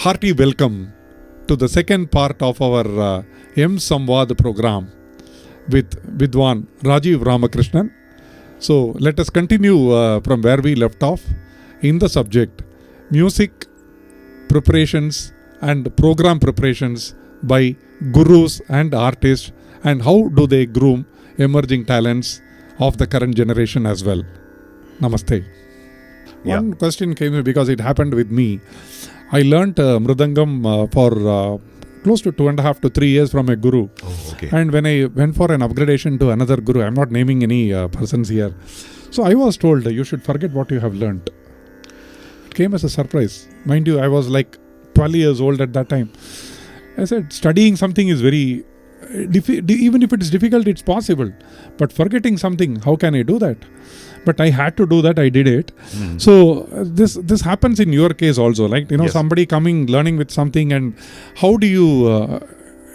Hearty welcome to the second part of our mSamvaad program with Vidwan Rajiv Ramakrishnan. So let us continue from where we left off in the subject music preparations and program preparations by gurus and artists, and how do they groom emerging talents of the current generation as well. Namaste. Yeah. One question came because it happened with me. I learnt mridangam for close to 2.5 to 3 years from a guru. Oh, okay. And when I went for an upgradation to another guru, I'm not naming any persons here. So I was told, you should forget what you have learnt. It came as a surprise. Mind you, I was like 12 years old at that time. I said, studying something is very, even if it is difficult, it's possible. But forgetting something, how can I do that? But I had to do that. I did it. So this happens in your case also. Like, Yes. somebody coming, learning with something, and how do you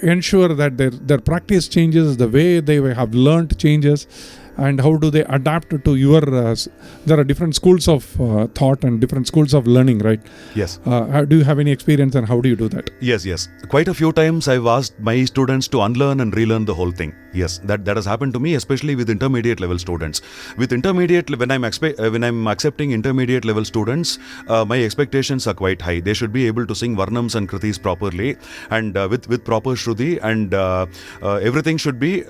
ensure that their practice changes, the way they have learnt changes, and how do they adapt to your... there are different schools of thought and different schools of learning, right? Yes. Do you have any experience, and how do you do that? Yes. Quite a few times I've asked my students to unlearn and relearn the whole thing. Yes, that has happened to me, especially with intermediate level students. With intermediate, when I'm accepting intermediate level students, my expectations are quite high. They should be able to sing varnams and kruthis properly, and with proper shruti, and everything should be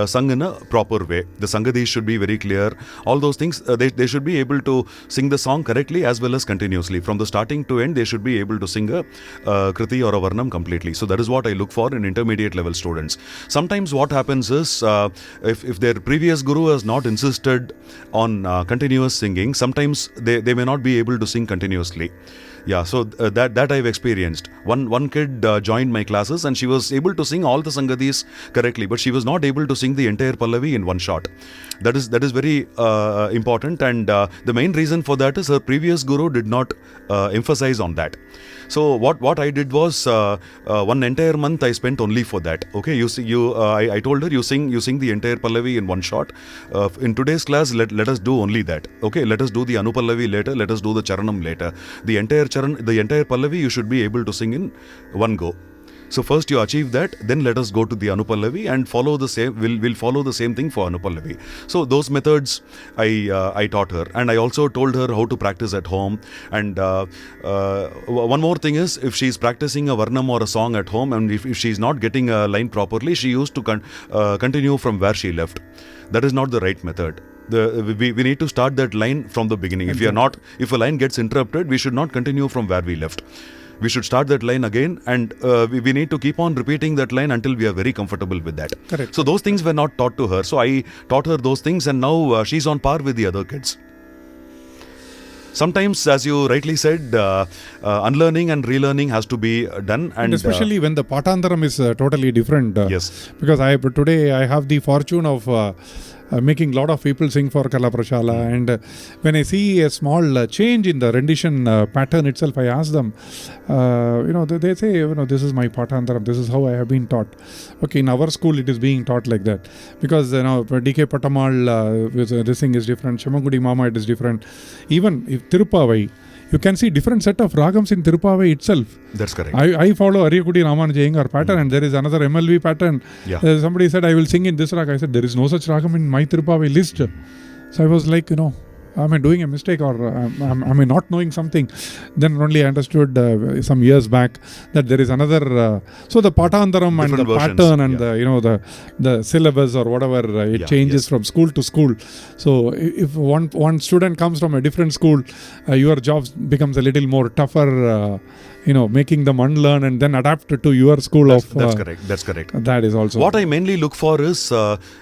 sung in a proper way. The sangadis should be very clear. All those things, they should be able to sing the song correctly as well as continuously. From the starting to end, they should be able to sing a kruthi or a varnam completely. So that is what I look for in intermediate level students. Sometimes what happens is, if their previous guru has not insisted on continuous singing, sometimes they may not be able to sing continuously. Yeah, so that I've experienced. One kid joined my classes, and she was able to sing all the sangadis correctly, but she was not able to sing the entire pallavi in one shot. That is very important, and the main reason for that is her previous guru did not emphasize on that. So what I did was, one entire month I spent only for that. Okay, I told her, you sing the entire pallavi in one shot. In today's class, let us do only that. Okay, let us do the anupallavi later. Let us do the charanam later. The entire pallavi you should be able to sing in one go. So first you achieve that, then let us go to the anupallavi and follow the same. We'll follow the same thing for anupallavi. So those methods I taught her, and I also told her how to practice at home. And one more thing is, if she's practicing a varnam or a song at home, and if she's not getting a line properly, she used to continue from where she left. That is not the right method. We need to start that line from the beginning. Exactly. If a line gets interrupted, we should not continue from where we left. We should start that line again, and we need to keep on repeating that line until we are very comfortable with that. Correct. So those things were not taught to her. So I taught her those things, and now she's on par with the other kids. Sometimes, as you rightly said, unlearning and relearning has to be done. And especially when the patandaram is totally different. Yes. Because today I have the fortune of making a lot of people sing for Prashala, and when I see a small change in the rendition pattern itself, I ask them, they say, this is my patandaram, this is how I have been taught. Okay, in our school it is being taught like that, because DK Patamal, this thing is different, Shamagudi Mama, it is different. Even if Tirupavai, you can see different set of ragams in Tirupavai itself. That's correct. I follow Ariyakudi Raman Jayangar pattern, and there is another MLV pattern. Yeah. Somebody said, I will sing in this rag. I said, there is no such ragam in my Tirupavai list. So I was like, am I doing a mistake, or am I not knowing something? Then only I understood some years back that there is another. So the Patandaram and the versions, pattern and the syllabus or whatever it changes from school to school. So if one student comes from a different school, your job becomes a little more tougher. Making them unlearn and then adapt to your school. That's correct. That's correct. That is also what I mainly look for is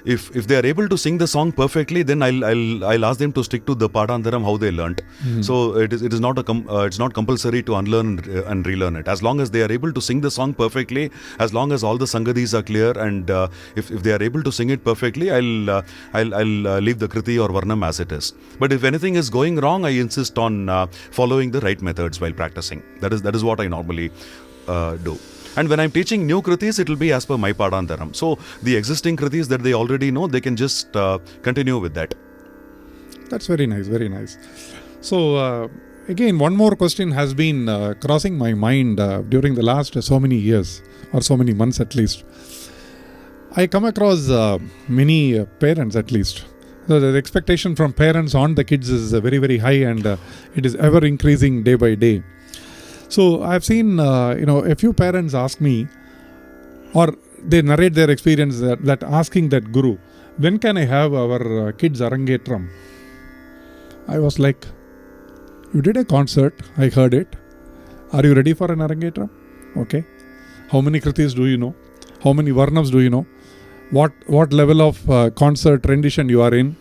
if they are able to sing the song perfectly, then I'll ask them to stick to the Padandaram how they learnt. So it is not it's not compulsory to unlearn and relearn it. As long as they are able to sing the song perfectly, as long as all the sangadis are clear, and if they are able to sing it perfectly, I'll leave the kruthi or varnam as it is. But if anything is going wrong, I insist on following the right methods while practicing. That is what I normally do. And when I'm teaching new kritis, it will be as per my Padandaram. So the existing kritis that they already know, they can just continue with that. That's very nice, very nice. So again, one more question has been crossing my mind during the last so many years or so many months at least. I come across many parents at least. So the expectation from parents on the kids is very, very high, and it is ever increasing day by day. So I've seen, a few parents ask me, or they narrate their experience that asking that guru, when can I have our kids arangetram? I was like, you did a concert, I heard it. Are you ready for an arangetram? Okay. How many kritis do you know? How many varnams do you know? What level of concert rendition you are in?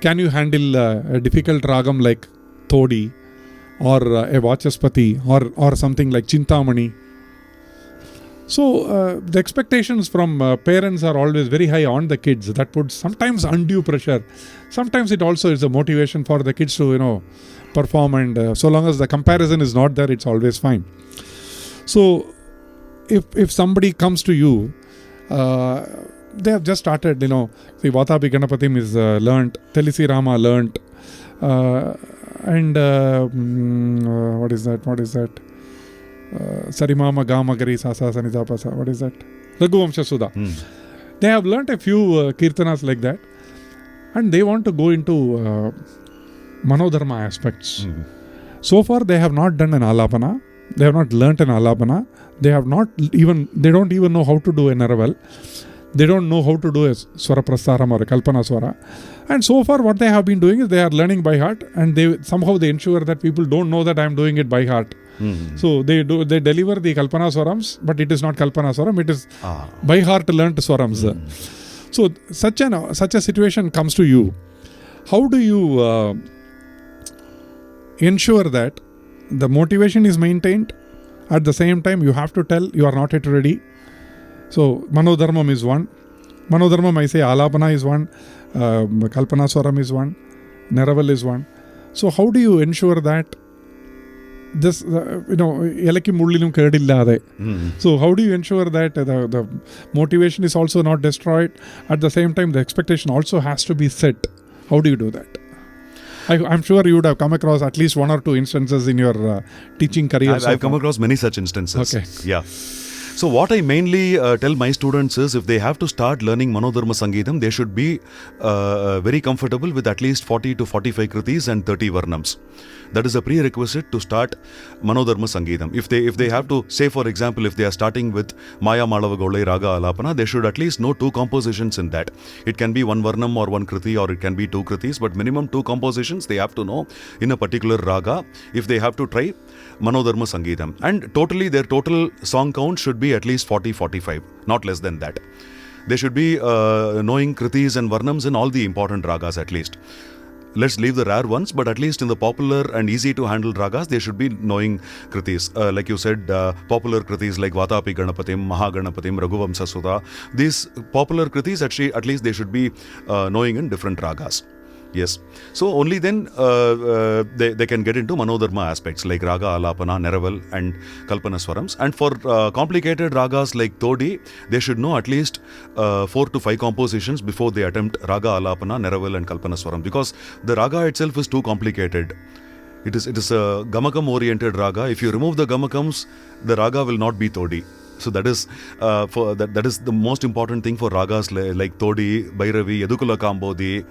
Can you handle a difficult ragam like Thodi? Or a Vachaspati or something like Chintamani. So the expectations from parents are always very high on the kids. That puts sometimes undue pressure. Sometimes it also is a motivation for the kids to perform, and so long as the comparison is not there, it's always fine. So if somebody comes to you, they have just started, see, Vatapi Ganapatim is learnt, Telisi Rama learnt, and what is that? Sarimama Gama Gari Sasa Sanida Pasa. What is that? Raghuvamsha Sudha. They have learnt a few kirtanas like that, and they want to go into Manodharma aspects. So far, they have not done an alapana. They have not learnt an alapana. They don't even know how to do a naraval. They don't know how to do a Swara Prastaram or a Kalpana Swara. And so far what they have been doing is they are learning by heart, and they ensure that people don't know that I am doing it by heart. So they deliver the Kalpana Swarams, but it is not Kalpana Swaram, it is by heart learnt Swarams. So such a situation comes to you. How do you ensure that the motivation is maintained? At the same time, you have to tell you are not yet ready. So Manodharmam is one. Manodharmam, I say Alapana is one. Kalpana Swaram is one. Neraval is one. So how do you ensure that this, Elaki Mudlinum Kedillade? So how do you ensure that the motivation is also not destroyed? At the same time, the expectation also has to be set. How do you do that? I'm sure you would have come across at least one or two instances in your teaching career. I've come across many such instances. Okay. Yeah. So what I mainly tell my students is, if they have to start learning Manodharma Sangeetam, they should be very comfortable with at least 40 to 45 kritis and 30 varnams. That is a prerequisite to start Manodharma Sangeetam. If they have to, say for example, if they are starting with Maya Malava Gaulai Raga Alapana, they should at least know 2 compositions in that. It can be 1 varnam or 1 kruthi, or it can be 2 kritis, but minimum 2 compositions they have to know in a particular raga if they have to try Manodharma Sangeetam. And their total song count should be at least 40-45, not less than that. They should be knowing kritis and varnams in all the important ragas at least. Let's leave the rare ones, but at least in the popular and easy to handle ragas, they should be knowing kritis. Like you said, popular kritis like Vatapi Ganapatim, Mahaganapatim, Raghuvamsa Sudha. These popular kritis, at least they should be knowing in different ragas. Yes. So only then they can get into Manodharma aspects like Raga, Alapana, Neraval and Kalpana Swarams. And for complicated ragas like Todi, they should know at least 4 to 5 compositions before they attempt Raga, Alapana, Neraval and Kalpana Swaram, because the raga itself is too complicated. It is a gamakam oriented raga. If you remove the gamakams, the raga will not be Todi. So that is that is the most important thing for ragas like Todi, Bhairavi, Yadukula Kambodi,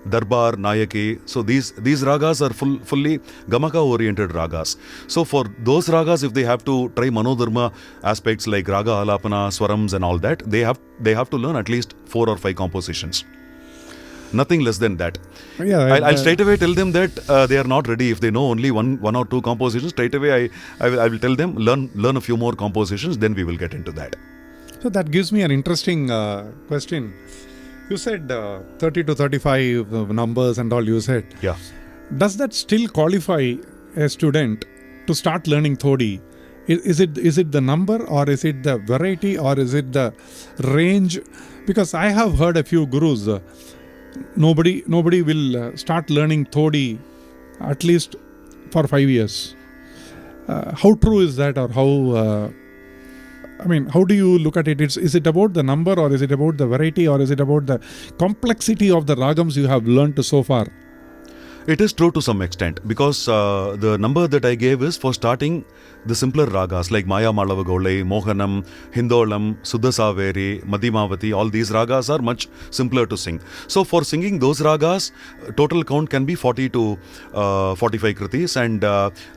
Darbar, Nayaki. So these ragas are fully Gamaka oriented ragas. So for those ragas, if they have to try Manodharma aspects like Raga, Alapana, Swarams and all that, they have to learn at least 4 or 5 compositions. Nothing less than that. Yeah, I'll straight away tell them that they are not ready. If they know only one or two compositions, straight away I will tell them learn a few more compositions. Then we will get into that. So that gives me an interesting question. You said 30 to 35 numbers and all you said. Yeah. Does that still qualify a student to start learning Thodi? Is it the number, or is it the variety, or is it the range? Because I have heard a few gurus. Nobody will start learning Thodi at least for 5 years. How true is that, or how? How do you look at it? Is it about the number, or is it about the variety, or is it about the complexity of the ragams you have learnt so far? It is true to some extent, because the number that I gave is for starting the simpler ragas like Maya Malava Golai, Mohanam, Hindolam, Suddhasaveri, Madhimavati. All these ragas are much simpler to sing. So for singing those ragas, total count can be 40 to 45 kritis, and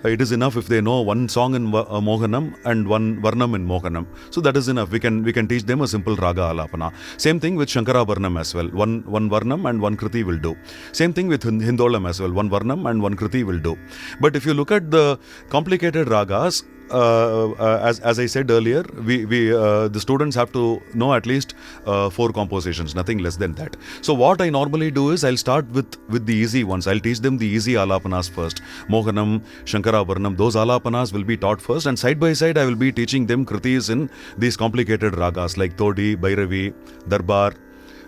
it is enough if they know one song in Mohanam and one Varnam in Mohanam. So that is enough. We can teach them a simple raga alapana. Same thing with Shankara Varnam as well. One Varnam and one kriti will do. Same thing with Hindolam as well. One Varnam and one kriti will do. But if you look at the complicated ragas, as I said earlier, the students have to know at least 4 compositions, nothing less than that. So what I normally do is I'll start with the easy ones. I'll teach them the easy alapanas first. Mohanam, Shankara Varnam, those alapanas will be taught first, and side by side I will be teaching them kritis in these complicated ragas like Todi, Bhairavi, Darbar,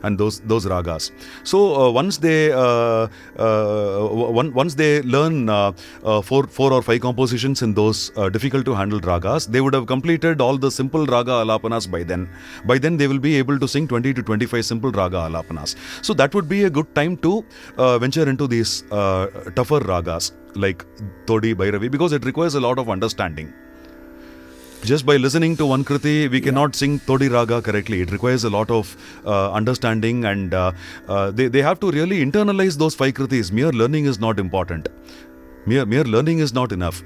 and those ragas. So once they learn 4 or 5 compositions in those difficult to handle ragas, they would have completed all the simple raga alapanas by then. By then they will be able to sing 20 to 25 simple raga alapanas. So that would be a good time to venture into these tougher ragas like Todi, Bhairavi, because it requires a lot of understanding. Just by listening to one kriti, we cannot sing Todi Raga correctly. It requires a lot of understanding, and they have to really internalize those 5 kritis. Mere learning is not important. Mere learning is not enough.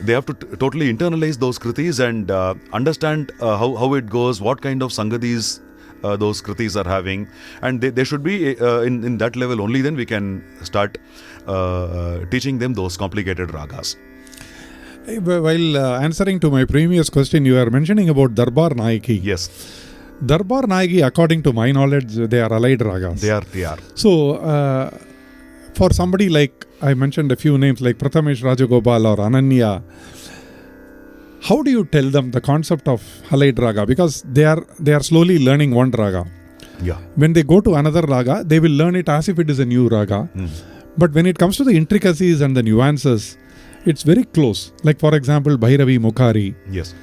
They have to totally internalize those kritis and understand how it goes, what kind of sangadis those kritis are having, and they should be in that level. Only then we can start teaching them those complicated ragas. While answering to my previous question, you are mentioning about Darbar Nayaki. Yes. Darbar Nayaki, according to my knowledge, they are allied ragas. They are. So, for somebody like, I mentioned a few names like Prathamesh Rajagopal or Ananya, how do you tell them the concept of allied raga? Because they are slowly learning one raga. Yeah. When they go to another raga, they will learn it as if it is a new raga. But when it comes to the intricacies and the nuances, it's very close. Like, for example, Bhairavi, Mukhari. Yes.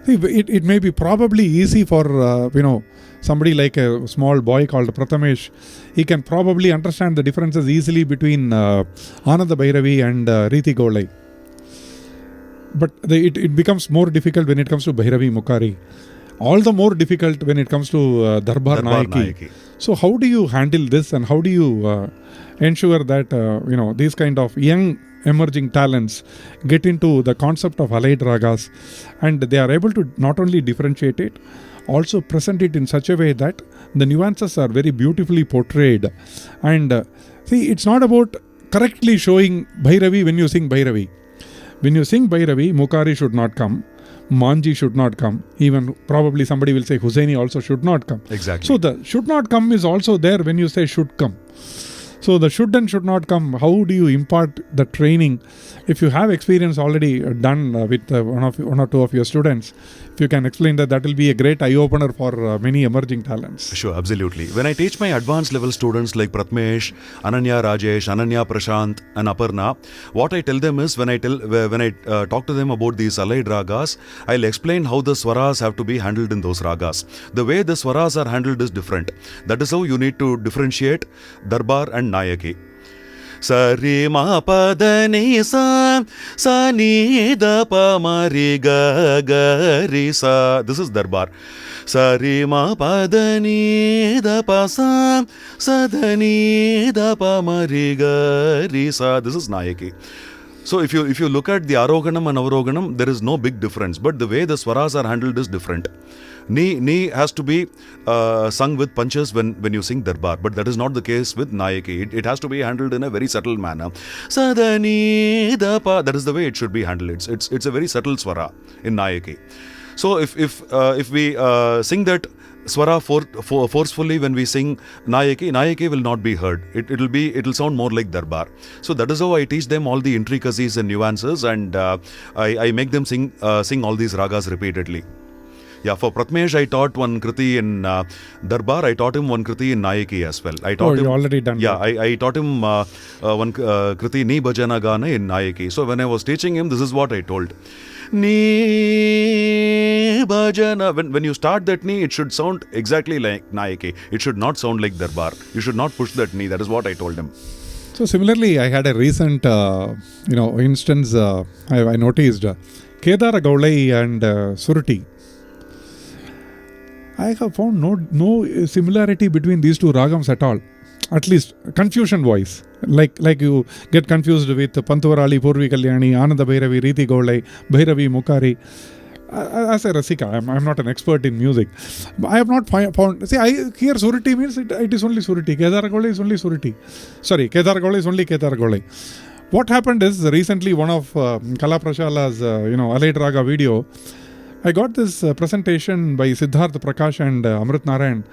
See, it may be probably easy for, somebody like a small boy called Prathamesh. He can probably understand the differences easily between Ananda Bhairavi and Riti Golai. But it becomes more difficult when it comes to Bhairavi, Mukhari. All the more difficult when it comes to Darbar Nayaki. So how do you handle this, and how do you ensure that, these kind of young emerging talents get into the concept of allied ragas, and they are able to not only differentiate it, also present it in such a way that the nuances are very beautifully portrayed. And see, it's not about correctly showing Bhairavi when you sing Bhairavi. When you sing Bhairavi, Mukhari should not come, Manji should not come, even probably somebody will say Hussaini also should not come. Exactly. So the should not come is also there when you say should come. So the should and should not come, how do you impart the training? If you have experience already done with one or two of your students, if you can explain that will be a great eye-opener for many emerging talents. Sure, absolutely. When I teach my advanced level students like Pratmesh, Ananya Rajesh, Ananya Prashant and Aparna, what I tell them is, when I talk to them about these allied ragas, I'll explain how the swaras have to be handled in those ragas. The way the swaras are handled is different. That is how you need to differentiate Darbar and Nayaki. Sari ma pa da ni sa, sa ni da pa ma re ga ga re sa. This is Darbar. Sari ma pa da ni da pa sa, sa da ni da pa ma re ga re sa. This is Nayaki. So if you look at the Aroganam and Avaroganam, there is no big difference. But the way the swaras are handled is different. Ni has to be sung with punches when you sing Darbar, but that is not the case with Nayaki. It has to be handled in a very subtle manner. Sadani dapa. That is the way it should be handled. It's a very subtle swara in Nayaki. So if we sing that swara forcefully when we sing Nayaki will not be heard. It'll sound more like Darbar. So that is how I teach them all the intricacies and nuances, and I make them sing all these ragas repeatedly. Yeah, for Pratmesh, I taught one kruthi in Darbar. I taught him one kruthi in Nayaki as well. I taught him. You already done. Yeah, that. I taught him one kruthi Ni Bhajana Gana in Nayaki. So when I was teaching him, this is what I told. Ni Bhajana. When you start that Ni, it should sound exactly like Nayaki. It should not sound like Darbar. You should not push that Ni. That is what I told him. So similarly, I had a recent, instance. I noticed Kedara Gaulai and Suruti. I have found no similarity between these two ragams at all. At least confusion wise. Like you get confused with Pantuvarali, Purvi Kalyani, Ananda Bhairavi, Riti Gaulai, Bhairavi Mukari. As a Rasika, I'm not an expert in music. I have not found. See, I hear Suriti means it is only Suriti. Kedara Gaulai is only Suriti. Sorry, Kedara Gaulai is only Kedara Gaulai. What happened is recently one of Kala Prashala's Allied Raga video, I got this presentation by Siddharth Prakash and Amrit Narayan.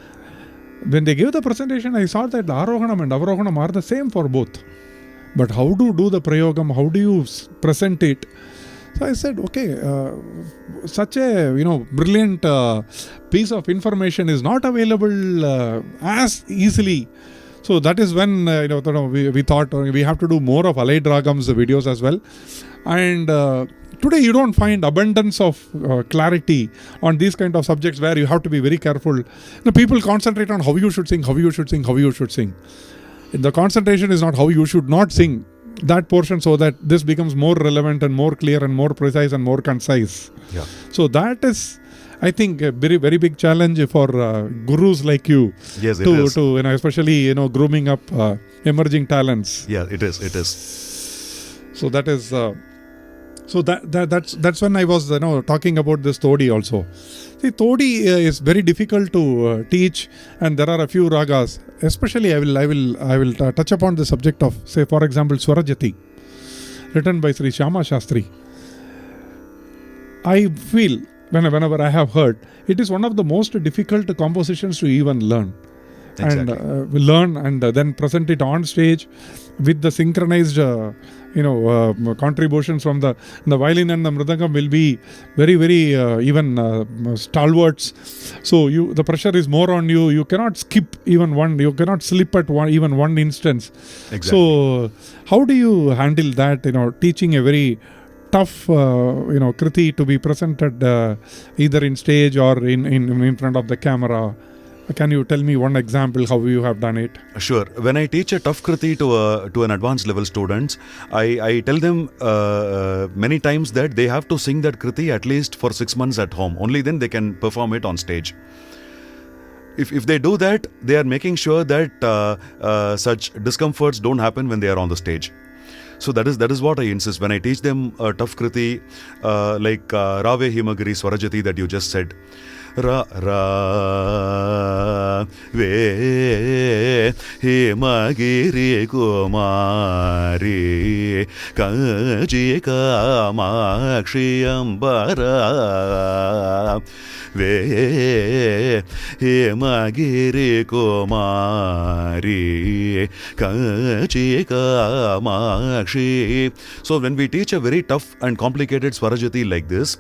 When they gave the presentation, I saw that the Aroganam and Avaroganam are the same for both. But how to do the Prayogam? How do you present it? So I said, okay, such a brilliant piece of information is not available as easily. So that is when we thought we have to do more of Allied Ragams videos as well. And today you don't find abundance of clarity on these kind of subjects where you have to be very careful. People concentrate on how you should sing, how you should sing, how you should sing. The concentration is not how you should not sing that portion, so that this becomes more relevant and more clear and more precise and more concise. Yeah. So that is, I think, a very, very big challenge for gurus like you. Yes, it is. To especially grooming up emerging talents. Yeah, it is. So that is. That's when I was talking about this Todi also. See, Todi is very difficult to teach, and there are a few ragas. Especially, I will touch upon the subject of, say, for example, Swarajathi, written by Shri Syama Sastry. I feel whenever I have heard, it is one of the most difficult compositions to even learn. Exactly. And learn and then present it on stage with the synchronized contributions from the violin and the mridangam will be very, very even stalwarts. So the pressure is more on you. You cannot skip even one. You cannot slip at even one instance. Exactly. So how do you handle that? Teaching a very tough kruthi to be presented either in stage or in front of the camera. Can you tell me one example how you have done it? Sure. When I teach a tough kruthi to an advanced level students, I tell them many times that they have to sing that kruthi at least for 6 months at home. Only then they can perform it on stage. If they do that, they are making sure that such discomforts don't happen when they are on the stage. So that is what I insist when I teach them a tough kruthi like Rave Himagiri Swarajathi that you just said. Ra ra ve himagiri kumari kaji kamakshi ambara ve himagiri kumari kaji kamakshi Meenakshi. So when we teach a very tough and complicated Swarajathi like this,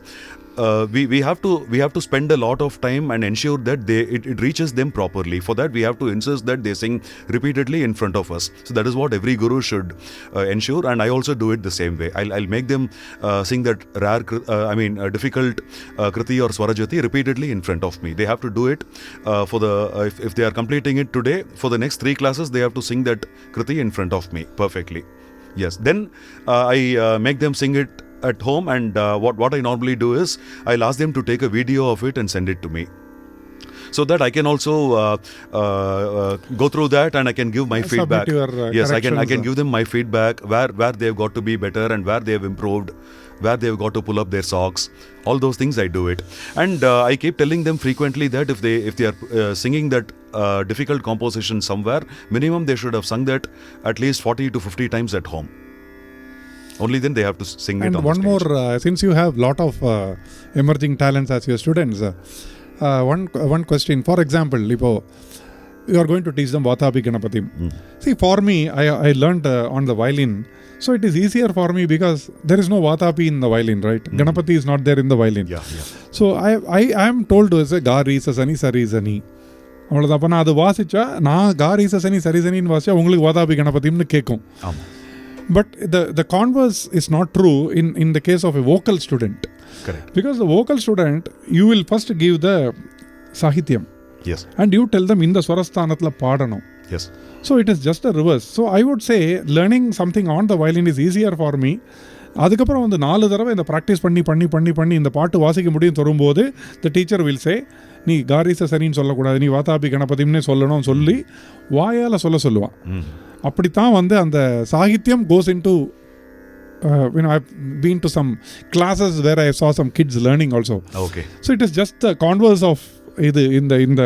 we have to spend a lot of time and ensure that it reaches them properly. For that, we have to insist that they sing repeatedly in front of us. So that is what every guru should ensure, and I also do it the same way. I'll make them sing that difficult kruthi or Swarajathi repeatedly in front of me. They have to do it if they are completing it today, for the next 3 classes, they have to sing that kruthi in front of me perfectly. Yes. Then I make them sing it at home, and what I normally do is I'll ask them to take a video of it and send it to me, so that I can also go through that and I can give my feedback. Yes, I can give them my feedback where they've got to be better and where they've improved, where they've got to pull up their socks. All those things I do it, and I keep telling them frequently that if they are singing that difficult composition somewhere, minimum they should have sung that at least 40 to 50 times at home. Only then they have to sing it on the stage. And one more, since you have lot of emerging talents as your students, one question. For example, you are going to teach them Vatapi Ganapatim. See, for me, I learned on the violin. So it is easier for me because there is no Vatapi in the violin, right? Ganapati is not there in the violin. Yeah. So I am told to say Ga Risa Sani Sari Sani. அவ்வளோதான். அது வாசிச்சா நான் கா ரீச சனி சரி சனின்னு வாசிச்சா உங்களுக்கு வாதாபி கணபதிம்னு கேட்கும். But the converse is not true in the case of a vocal student. Correct. Because the vocal student, you will first give the sahityam. Yes. And you tell them in the swarasthanatla padanam. Yes. So it is just a reverse. So I would say learning something on the violin is easier for me. அதுக்கப்புறம் வந்து 4 தடவை இந்த practice பண்ணி இந்த பாட்டு வாசிக்க முடியும் தரும்போது the teacher will say, நீ காரிச சரின்னு சொல்லக்கூடாது, நீ வாதாபி கணபதிம்னே சொல்லணும் சொல்லி வாயால் சொல்லுவான். அப்படித்தான் வந்து அந்த சாகித்யம் goes into I've been to some classes where I saw some kids learning also. Okay. So it is just the converse of இது இந்த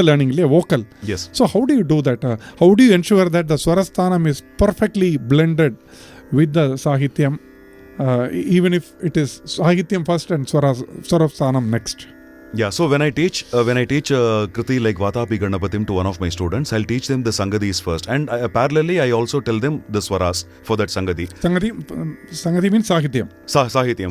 learning vocal. Yes. So how do you do that? How do you ensure that the swarasthanam is perfectly blended with the sahityam, even if it is sahityam first and swarasthanam next? Yeah, so when I teach kruthi like Vatapi Ganapatim to one of my students, I'll teach them the sangadis first, and parallelly I also tell them the swaras for that sangadi. Sangadi means sahityam. Sahityam.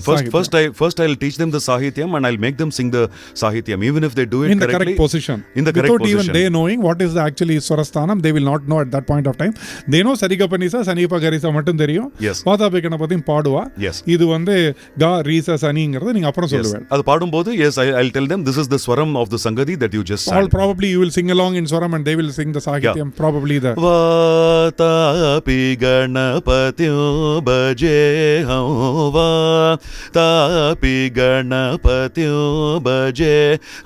First I'll teach them the sahityam, and I'll make them sing the sahityam, even if they do it in correctly. The correct position. In the correct Without position. Even they knowing what is the actually swarasthanam, they will not know at that point of time. They know Sarigapanisa, Sanipa Garisa mattum theriyum. Yes. Vatapi Ganapatim paduva. Yes. Idu வந்து ga risa saniங்கிறது நீங்க அப்புறம் சொல்லுவீங்க. அது பாடும்போது yes, I'll tell them this is the swaram of the sangadi that you just sang. Probably you will sing along in swaram and they will sing the sahityam. Yeah. Probably the Vatapi Ganapatim baje hum Vatapi Ganapatim baje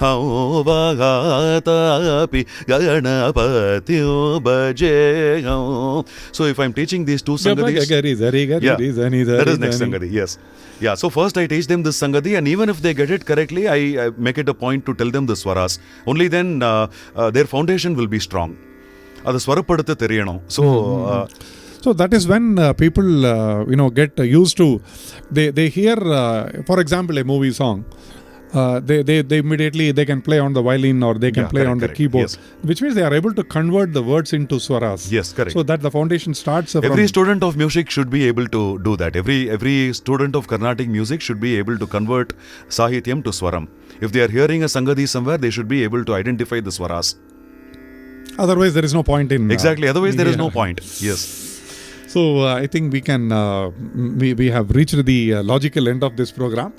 hum Vatapi Ganapatim baje hum. So if I'm teaching these two sangadis, that is next sangadi. Yes. Yeah, so first I teach them this sangadi, and even if they get it correctly, I make it a point to tell them the swaras. Only then their foundation will be strong. Adu swarapadutha theriyanum. So that is when people get used to they hear for example a movie song. They immediately they can play on the violin or they can play on the keyboard, yes. Which means they are able to convert the words into swaras. Yes, correct. So that the foundation starts from... Every student of music should be able to do that. Every student of Carnatic music should be able to convert sahityam to swaram. If they are hearing a sangadi somewhere, they should be able to identify the swaras. Otherwise there is no point in... Exactly, otherwise there is no point. Yes. So I think we can we have reached the logical end of this program.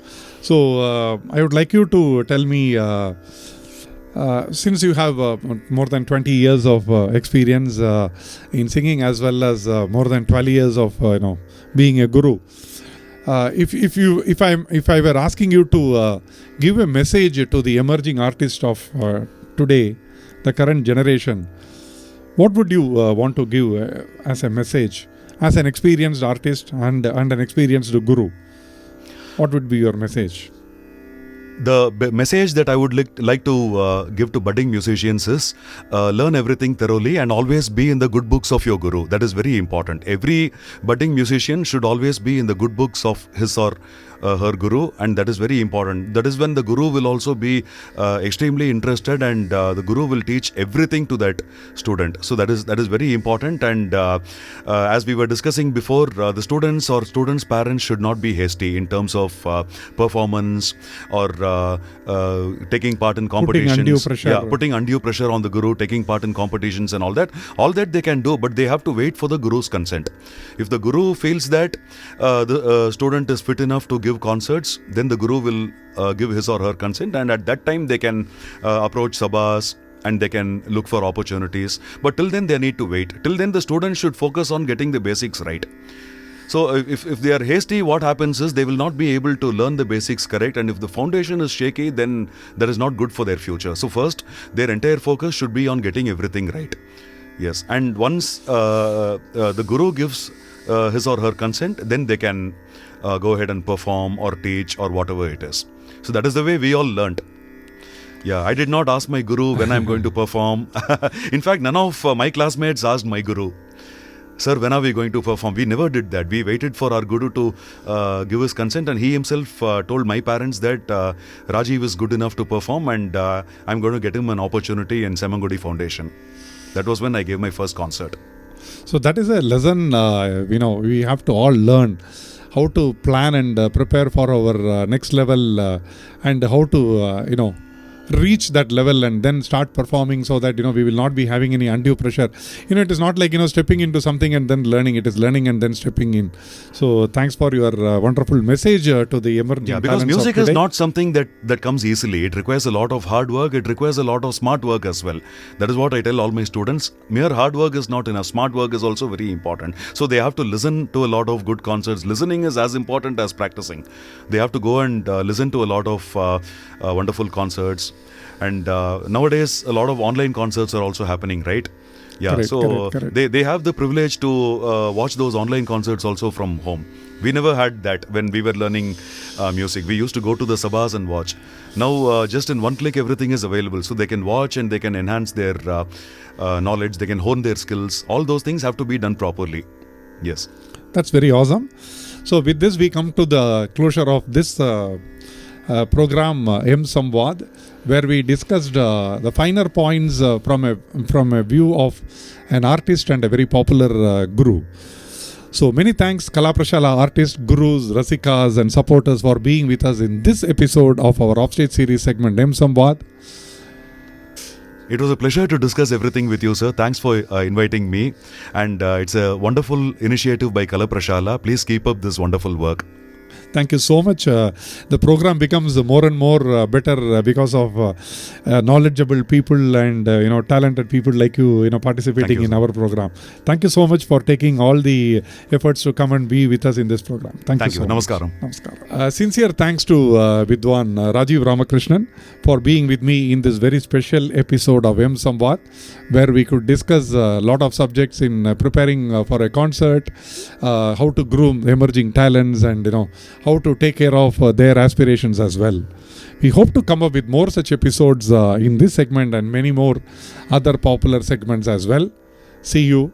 So I would like you to tell me, since you have more than 20 years of experience in singing as well as more than 12 years of being a guru, if I were asking you to give a message to the emerging artists of today, the current generation, what would you want to give as a message? As an experienced artist and an experienced guru, what would be your message? The message that I would like to give to budding musicians is learn everything thoroughly and always be in the good books of your guru. That is very important. Every budding musician should always be in the good books of his or her guru, and that is very important. That is when the guru will also be extremely interested, and the guru will teach everything to that student. So that is very important. And as we were discussing before, the students or students' parents should not be hasty in terms of performance or taking part in competitions. Putting undue pressure on the guru, taking part in competitions and all that. All that they can do, but they have to wait for the guru's consent. If the guru feels that the student is fit enough to give concerts, then the guru will give his or her consent, and at that time they can approach sabhas and they can look for opportunities. But till then they need to wait. Till then the students should focus on getting the basics right. So if they are hasty, what happens is they will not be able to learn the basics correct, and if the foundation is shaky, then that is not good for their future. So first, their entire focus should be on getting everything right. Yes, and once the guru gives his or her consent, then they can go ahead and perform or teach or whatever it is. So that is the way we all learnt. Yeah, I did not ask my guru when I'm going to perform. In fact, none of my classmates asked my guru, "Sir, when are we going to perform?" We never did that. We waited for our guru to give his consent, and he himself told my parents that Rajiv is good enough to perform, and I'm going to get him an opportunity in Semangudi Foundation. That was when I gave my first concert. So that is a lesson, we have to all learn how to plan and prepare for our next level and how to, reach that level and then start performing, so that we will not be having any undue pressure. It is not like stepping into something and then learning. It is learning and then stepping in. So thanks for your wonderful message to the emerging talents. Because music is not something that comes easily. It requires a lot of hard work. It requires a lot of smart work as well. That is what I tell all my students. Mere hard work is not enough. Smart work is also very important. So they have to listen to a lot of good concerts. Listening is as important as practicing. They have to go and listen to a lot of wonderful concerts. And nowadays, a lot of online concerts are also happening, right? Yeah, correct. They have the privilege to watch those online concerts also from home. We never had that when we were learning music. We used to go to the sabhas and watch. Now, just in one click, everything is available. So they can watch and they can enhance their knowledge. They can hone their skills. All those things have to be done properly. Yes. That's very awesome. So with this, we come to the closure of this program, mSamvaad, where we discussed the finer points from a view of an artist and a very popular guru. So many thanks, Prashala artists, gurus, rasikas and supporters for being with us in this episode of our offstage series segment mSamvaad. It was a pleasure to discuss everything with you, sir. Thanks for inviting me. And it's a wonderful initiative by Prashala. Please keep up this wonderful work. Thank you so much. The program becomes more and more better because of knowledgeable people and talented people like you, participating in our program. Thank you so much for taking all the efforts to come and be with us in this program. Thank you so Namaskaram. much. Namaskaram. Sincere thanks to Vidwan Rajiv Ramakrishnan for being with me in this very special episode of mSamvaad, where we could discuss a lot of subjects in preparing for a concert, how to groom emerging talents, and how to take care of their aspirations as well. We hope to come up with more such episodes in this segment and many more other popular segments as well. See you.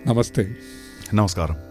Namaste. Namaskaram.